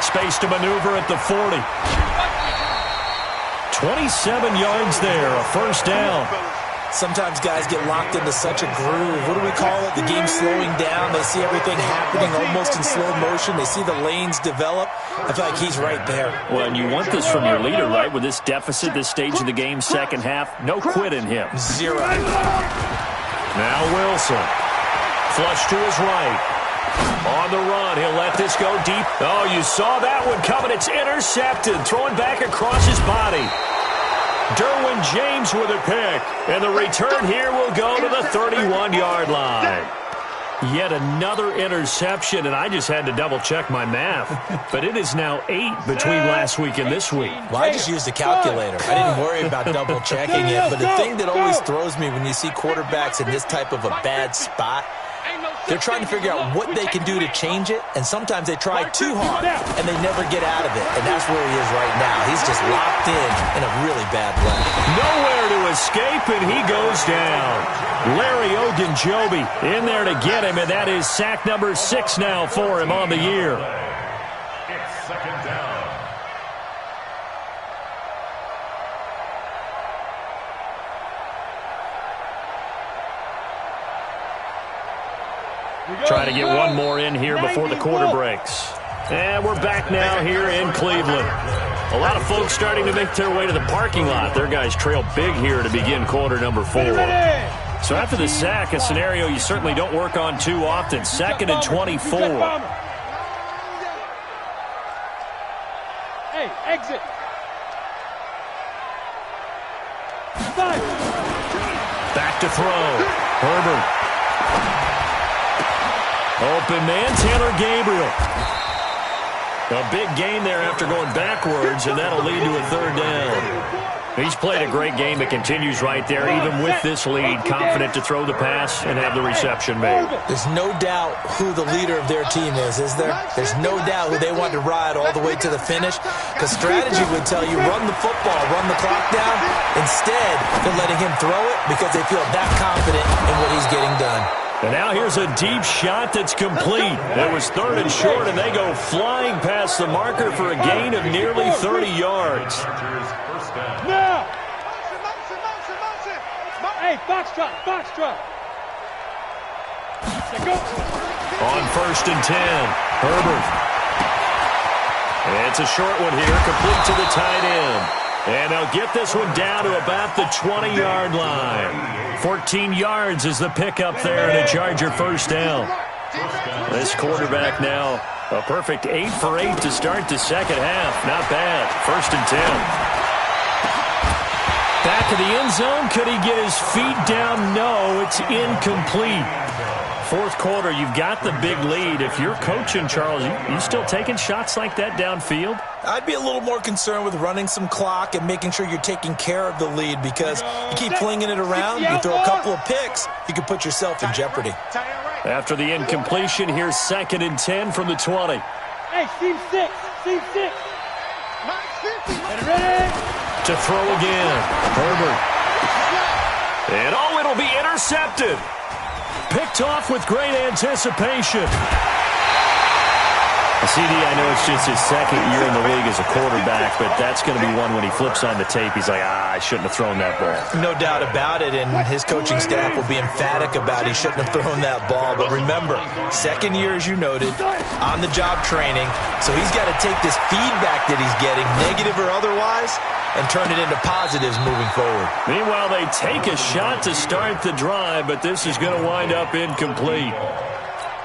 Space to maneuver at the 40. 27 yards there, a first down. Sometimes guys get locked into such a groove. What do we call it? The game slowing down. They see everything happening almost in slow motion. They see the lanes develop. I feel like he's right there. Well, and you want this from your leader, right? With this deficit, this stage of the game, second half, no quit in him. Zero. Now Wilson. Flush to his right. On the run, he'll let this go deep. Oh, you saw that one coming. It's intercepted. Throwing back across his body. Derwin James with a pick. And the return here will go to the 31-yard line. Yet another interception, and I just had to double-check my math. But it is now 8 between last week and this week. Well, I just used a calculator. I didn't worry about double-checking it. But the thing that always throws me when you see quarterbacks in this type of a bad spot, they're trying to figure out what they can do to change it, and sometimes they try too hard, and they never get out of it. And that's where he is right now. He's just locked in a really bad way. Nowhere to escape, and he goes down. Larry Ogunjobi in there to get him, and that is sack number 6 now for him on the year. It's 2nd down. Try to get one more in here before the quarter breaks. And we're back now here in Cleveland. A lot of folks starting to make their way to the parking lot. Their guys trail big here to begin quarter number 4. So after the sack, a scenario you certainly don't work on too often. 2nd and 24. Hey, exit. Back to throw. Herbert. Open man, Taylor Gabriel. A big gain there after going backwards, and that'll lead to a 3rd down. He's played a great game. It continues right there, even with this lead, confident to throw the pass and have the reception made. There's no doubt who the leader of their team is there? There's no doubt who they want to ride all the way to the finish, because strategy would tell you run the football, run the clock down. Instead, they're letting him throw it because they feel that confident in what he's getting done. And now here's a deep shot that's complete. It was 3rd and short, and they go flying past the marker for a gain of nearly 30 yards. Now! Hey, foxtrot, foxtrot. On 1st and 10, Herbert. It's a short one here, complete to the tight end. And they'll get this one down to about the 20-yard line. 14 yards is the pickup there and a Charger first down. This quarterback now a perfect 8 for 8 to start the second half. Not bad. 1st and 10. Back of the end zone. Could he get his feet down? No, it's incomplete. 4th quarter, you've got the big lead. If you're coaching, Charles, you still taking shots like that downfield? I'd be a little more concerned with running some clock and making sure you're taking care of the lead, because you keep flinging it around, you throw a couple of picks, you can put yourself in jeopardy. After the incompletion, here's 2nd and 10 from the 20. Hey, seam 6, seam 6. Ready? To throw again, Herbert. And oh, it'll be intercepted. Picked off with great anticipation. CD, I know it's just his 2nd year in the league as a quarterback, but that's going to be one when he flips on the tape, he's like, I shouldn't have thrown that ball. No doubt about it, and his coaching staff will be emphatic about he shouldn't have thrown that ball. But remember, 2nd year, as you noted, on-the-job training, so he's got to take this feedback that he's getting, negative or otherwise, and turn it into positives moving forward. Meanwhile, they take a shot to start the drive, but this is going to wind up incomplete.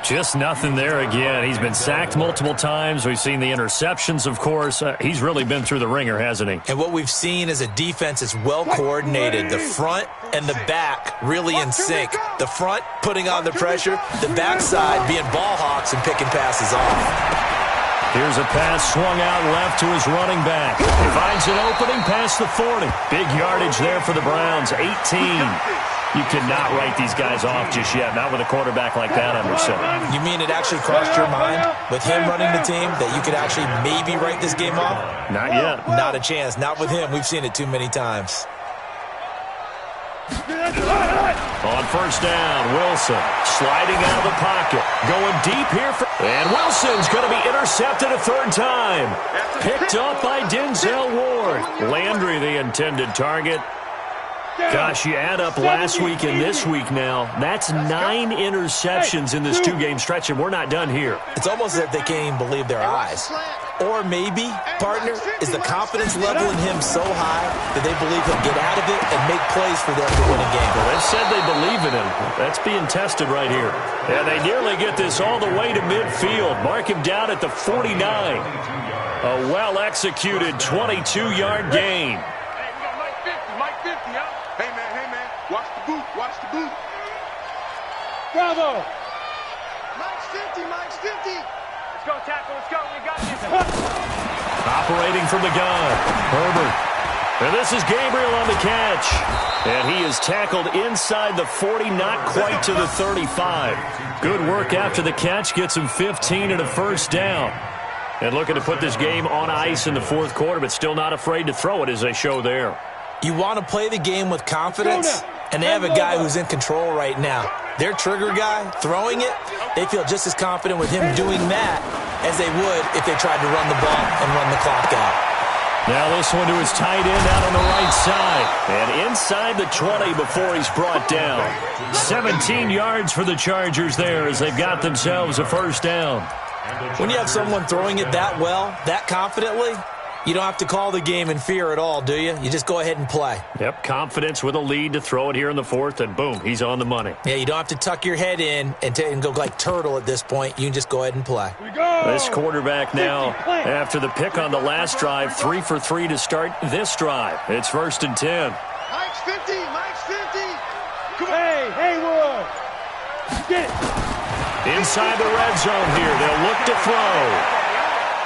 Just nothing there again. He's been sacked multiple times. We've seen the interceptions, of course. He's really been through the ringer, hasn't he? And what we've seen is a defense is well coordinated. The front and the back really in sync. The front putting on the pressure, the backside being ball hawks and picking passes off. Here's a pass swung out left to his running back. He finds an opening past the 40. Big yardage there for the Browns, 18. You cannot write these guys off just yet, not with a quarterback like that under center. You mean it actually crossed your mind with him running the team that you could actually maybe write this game off? Not yet. Not a chance. Not with him. We've seen it too many times. On first down, Wilson sliding out of the pocket. Going deep here. And Wilson's going to be intercepted a third time. Picked up by Denzel Ward. Landry, the intended target. Gosh, you add up last week and this week now. That's 9 interceptions in this 2-game stretch, and we're not done here. It's almost as if they can't even believe their eyes. Or maybe, partner, is the confidence level in him so high that they believe he'll get out of it and make plays for them to win a game. Well, they've said they believe in him. That's being tested right here. And they nearly get this all the way to midfield. Mark him down at the 49. A well-executed 22-yard gain. Watch the boot. Bravo. Mike's 50. Let's go, tackle. Let's go. We got this. Operating from the gun, Herbert. And this is Gabriel on the catch. And he is tackled inside the 40, not quite to the 35. Good work after the catch. Gets him 15 and a first down. And looking to put this game on ice in the fourth quarter, but still not afraid to throw it as they show there. You want to play the game with confidence, and they have a guy who's in control right now. Their trigger guy, throwing it, they feel just as confident with him doing that as they would if they tried to run the ball and run the clock out. Now this one to his tight end out on the right side. And inside the 20 before he's brought down. 17 yards for the Chargers there as they've got themselves a first down. When you have someone throwing it that well, that confidently, you don't have to call the game in fear at all, do you? You just go ahead and play. Yep, confidence with a lead to throw it here in the fourth, and boom, he's on the money. Yeah, you don't have to tuck your head in and go like turtle at this point. You can just go ahead and play. This quarterback now, after the pick on the last drive, 3 for 3 to start this drive. It's 1st and 10. Mike's 50. Come on. Hey, Wood. Get it. Inside the red zone here, they'll look to throw.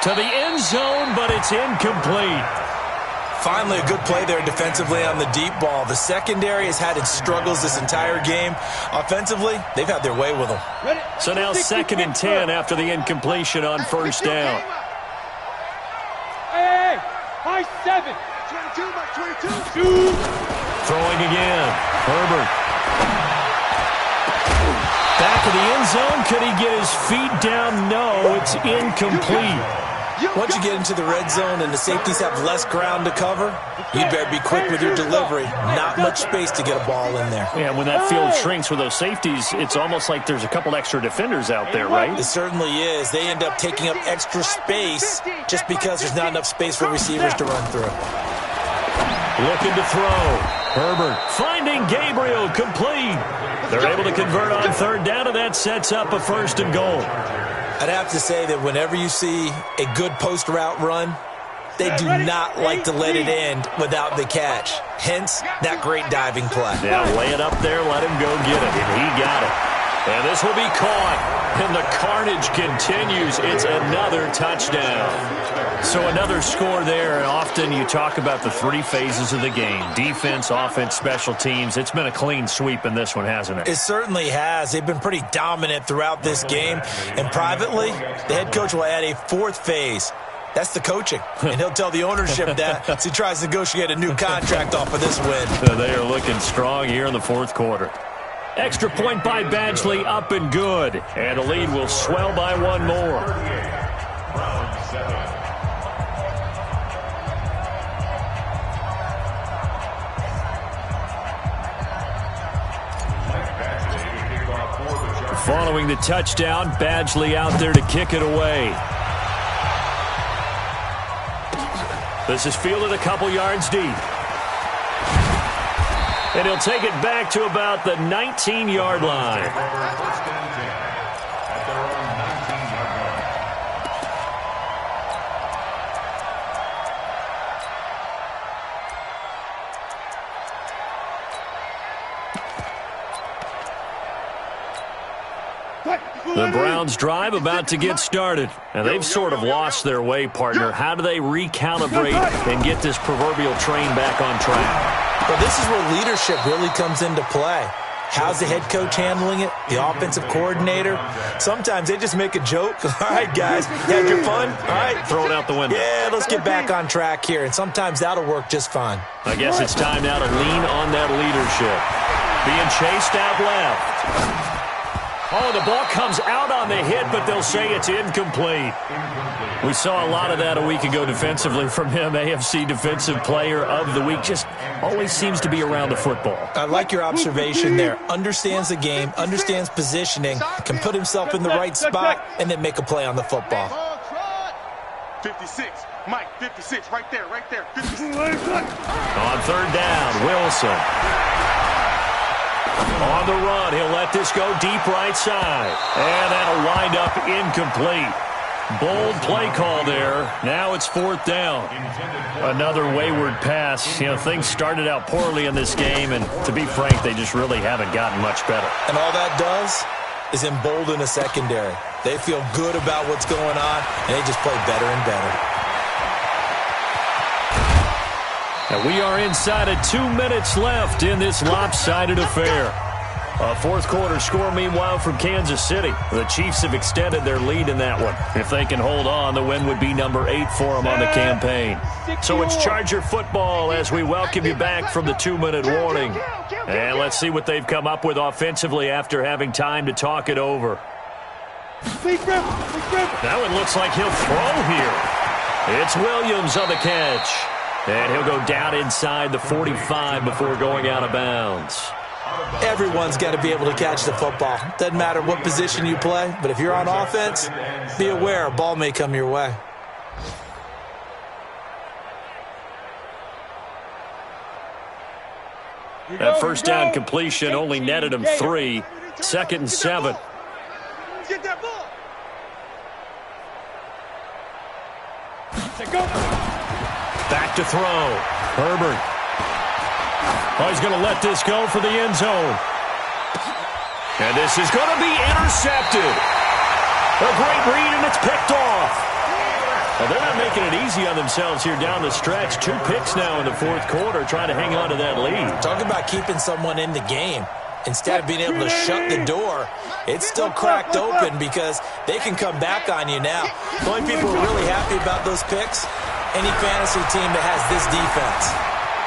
To the end zone, but it's incomplete. Finally, a good play there defensively on the deep ball. The secondary has had its struggles this entire game. Offensively, they've had their way with them. So now 2nd and 10 after the incompletion on first down. Hey, high 7. 22, Mike 22. Throwing again. Herbert. Back of the end zone. Could he get his feet down? No, it's incomplete. Once you get into the red zone and the safeties have less ground to cover, you'd better be quick with your delivery. Not much space to get a ball in there. Yeah, when that field shrinks with those safeties, it's almost like there's a couple extra defenders out there, right? It certainly is. They end up taking up extra space just because there's not enough space for receivers to run through. Looking to throw. Herbert finding Gabriel complete. They're able to convert on third down, and that sets up a 1st and goal. I'd have to say that whenever you see a good post route run, they do not like to let it end without the catch. Hence, that great diving play. Now lay it up there, let him go get it, and he got it. And this will be caught, and the carnage continues. It's another touchdown. So another score there, and often you talk about the 3 phases of the game. Defense, offense, special teams. It's been a clean sweep in this one, hasn't it? It certainly has. They've been pretty dominant throughout this game. And privately, the head coach will add a 4th phase. That's the coaching. And he'll tell the ownership that as he tries to negotiate a new contract off of this win. They are looking strong here in the fourth quarter. Extra point by Badgley, up and good. And the lead will swell by 1 more. Following the touchdown, Badgley out there to kick it away. This is fielded a couple yards deep. And he'll take it back to about the 19-yard line. The Browns' drive about to get started. And they've sort of lost their way, partner. How do they recalibrate and get this proverbial train back on track? Well, this is where leadership really comes into play. How's the head coach handling it? The offensive coordinator? Sometimes they just make a joke. All right, guys, you had your fun? All right. Throw it out the window. Yeah, let's get back on track here. And sometimes that'll work just fine. I guess it's time now to lean on that leadership. Being chased out left. Oh, the ball comes out on the hit, but they'll say it's incomplete. We saw a lot of that a week ago defensively from him. AFC Defensive Player of the Week. Just always seems to be around the football. I like your observation there. Understands the game, understands positioning, can put himself in the right spot, and then make a play on the football. 56. Mike, 56. Right there, right there. 56. On third down, Wilson. On the run, he'll let this go deep right side. And that'll wind up incomplete. Bold play call there. Now it's fourth down. Another wayward pass. You know, things started out poorly in this game, and to be frank, they just really haven't gotten much better. And all that does is embolden a secondary. They feel good about what's going on, and they just play better and better. And we are inside of 2 minutes left in this lopsided affair. A fourth quarter score, meanwhile, from Kansas City. The Chiefs have extended their lead in that one. If they can hold on, the win would be number 8 for them on the campaign. So it's Charger football as we welcome you back from the 2-minute warning. And let's see what they've come up with offensively after having time to talk it over. Now it looks like he'll throw here. It's Williams on the catch. And he'll go down inside the 45 before going out of bounds. Everyone's got to be able to catch the football. Doesn't matter what position you play, but if you're on offense, be aware a ball may come your way. That first down completion only netted him 3. 2nd and 7. Get that ball. Back to throw. Herbert. Oh, he's going to let this go for the end zone. And this is going to be intercepted. A great read, and it's picked off. Well, they're not making it easy on themselves here down the stretch. 2 picks now in the fourth quarter, trying to hang on to that lead. Talk about keeping someone in the game. Instead of being able to shut the door, it's still cracked open because they can come back on you now. The only people who are really happy about those picks, any fantasy team that has this defense.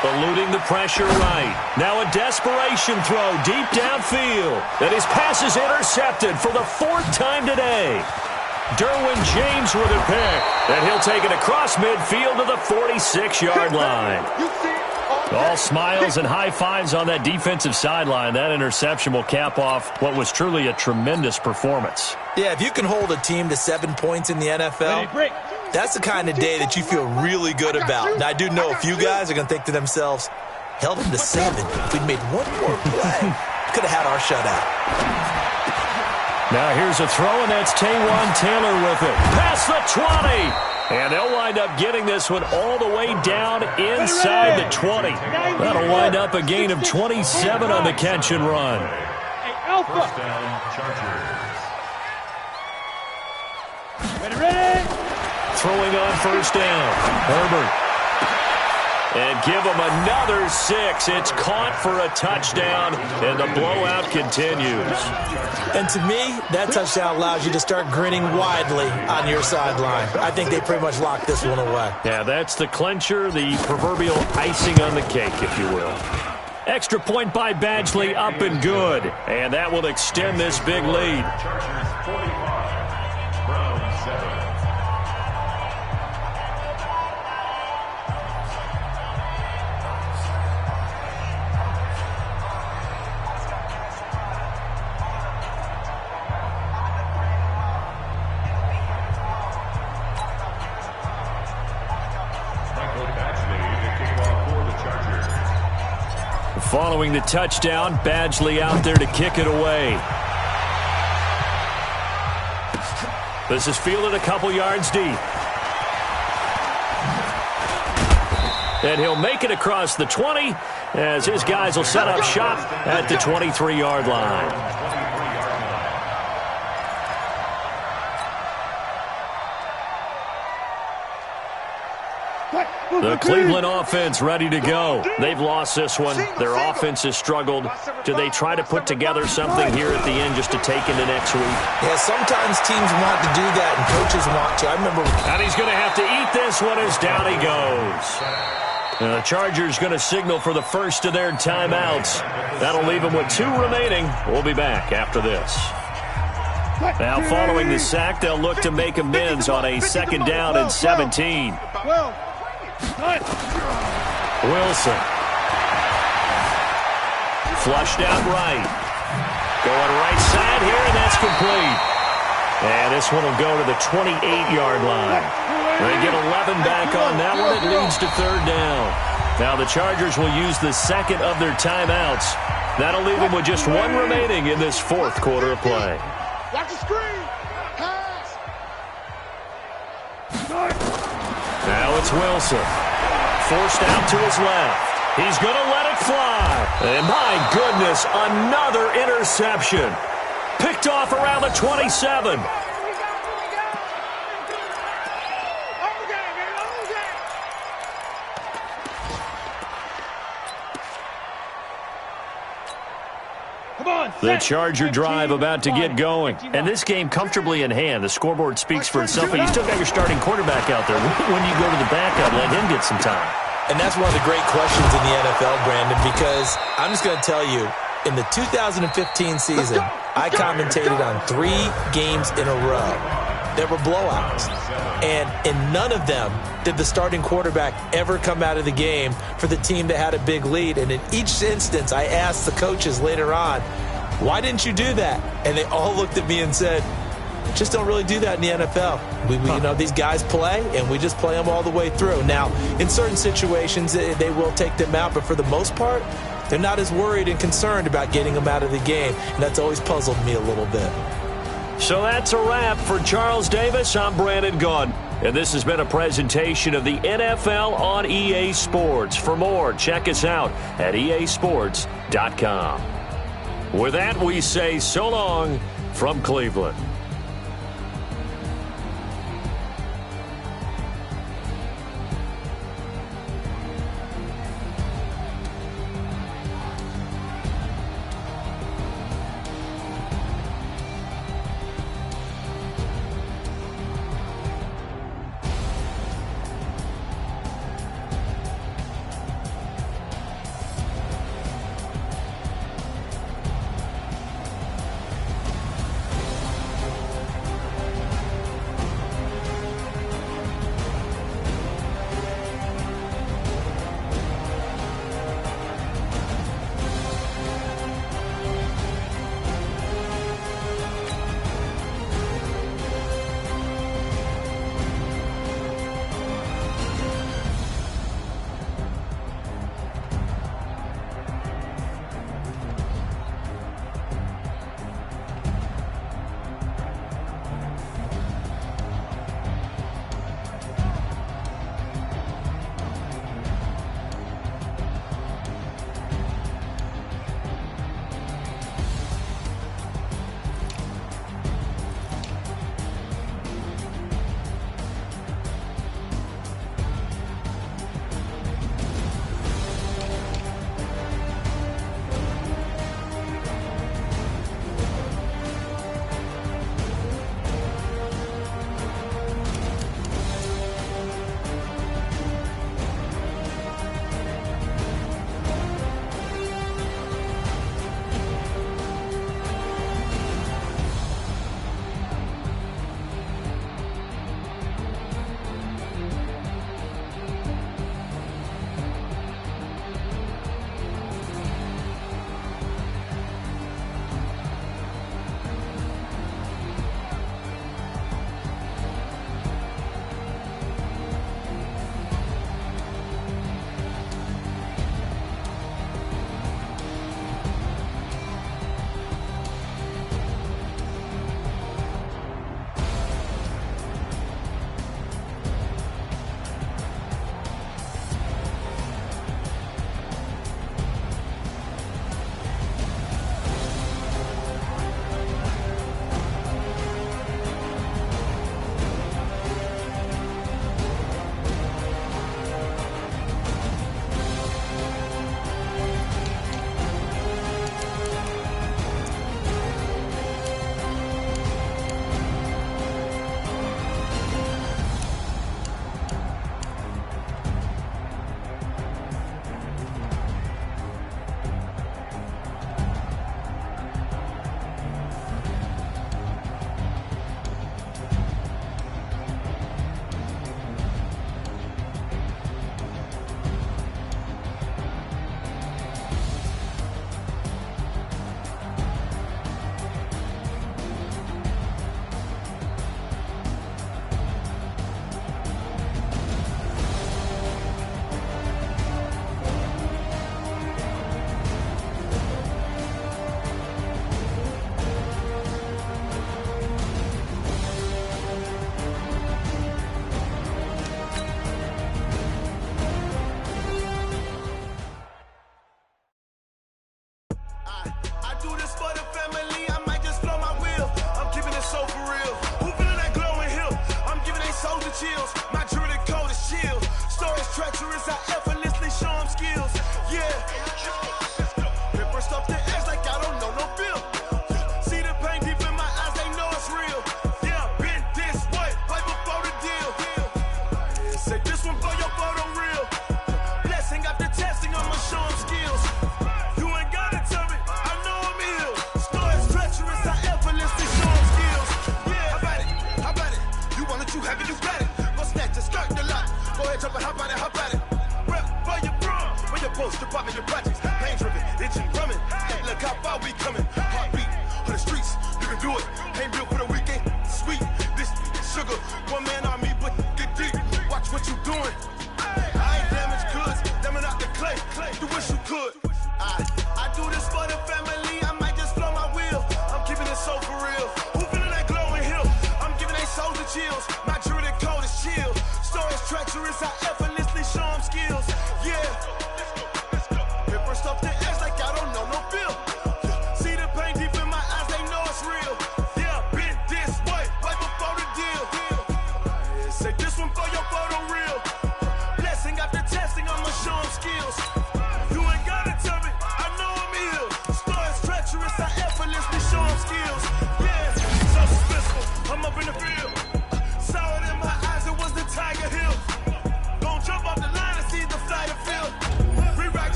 Eluding the pressure right. Now a desperation throw deep downfield. And his pass is intercepted for the 4th time today. Derwin James with a pick. And he'll take it across midfield to the 46-yard line. All smiles and high fives on that defensive sideline. That interception will cap off what was truly a tremendous performance. Yeah, if you can hold a team to 7 points in the NFL, that's the kind of day that you feel really good about. Now, I do know a few guys are going to think to themselves, held them to 7. If we'd made one more play, could have had our shutout. Now here's a throw, and that's Taywan Taylor with it. Past the 20. And they'll wind up getting this one all the way down inside the 20. That'll wind up a gain of 27 on the catch and run. First down, Chargers. Ready? Throwing on first down. Herbert. And give him another 6. It's caught for a touchdown, and the blowout continues. And to me, that touchdown allows you to start grinning widely on your sideline. I think they pretty much locked this one away. Yeah, that's the clincher, the proverbial icing on the cake, if you will. Extra point by Badgley, up and good. And that will extend this big lead. Chargers 45, Browns 7. Following the touchdown, Badgley out there to kick it away. This is fielded a couple yards deep. And he'll make it across the 20 as his guys will set up shop at the 23-yard line. The Cleveland offense ready to go. They've lost this one. Their offense has struggled. Do they try to put together something here at the end just to take into next week? Yeah, sometimes teams want to do that and coaches want to. I remember. And he's going to have to eat this one as down he goes. And the Chargers going to signal for the first of their timeouts. That'll leave them with 2 remaining. We'll be back after this. Now, following the sack, they'll look to make amends on a 2nd down and 17. Wilson. Flushed out right. Going right side here, and that's complete. And this one will go to the 28-yard line. They get 11 back on that one. It leads to 3rd down. Now the Chargers will use the 2nd of their timeouts. That'll leave them with just 1 remaining in this 4th quarter of play. Watch the screen. Pass. Now it's Wilson. Forced out to his left. He's going to let it fly. And my goodness, another interception. Picked off around the 27. The Charger drive about to get going. And this game comfortably in hand. The scoreboard speaks for itself, but you still got your starting quarterback out there. When you go to the backup, let him get some time. And that's one of the great questions in the NFL, Brandon, because I'm just going to tell you, in the 2015 season, I commentated on 3 games in a row. There were blowouts. And in none of them did the starting quarterback ever come out of the game for the team that had a big lead. And in each instance, I asked the coaches later on, why didn't you do that? And they all looked at me and said, just don't really do that in the NFL. You know, these guys play, and we just play them all the way through. Now, in certain situations, they will take them out, but for the most part, they're not as worried and concerned about getting them out of the game, and that's always puzzled me a little bit. So that's a wrap for Charles Davis. I'm Brandon Gaudin, and this has been a presentation of the NFL on EA Sports. For more, check us out at easports.com. With that, we say so long from Cleveland.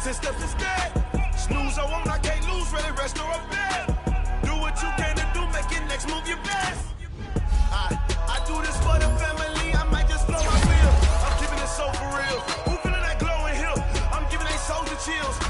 10 steps instead. Snooze, I won't, I can't lose, really rest or a bed. Do what you can to do, make your next move your best. I do this for the family, I might just blow my wheel. I'm keeping it so for real. Who feeling that glowing hill? I'm giving they souls the chills.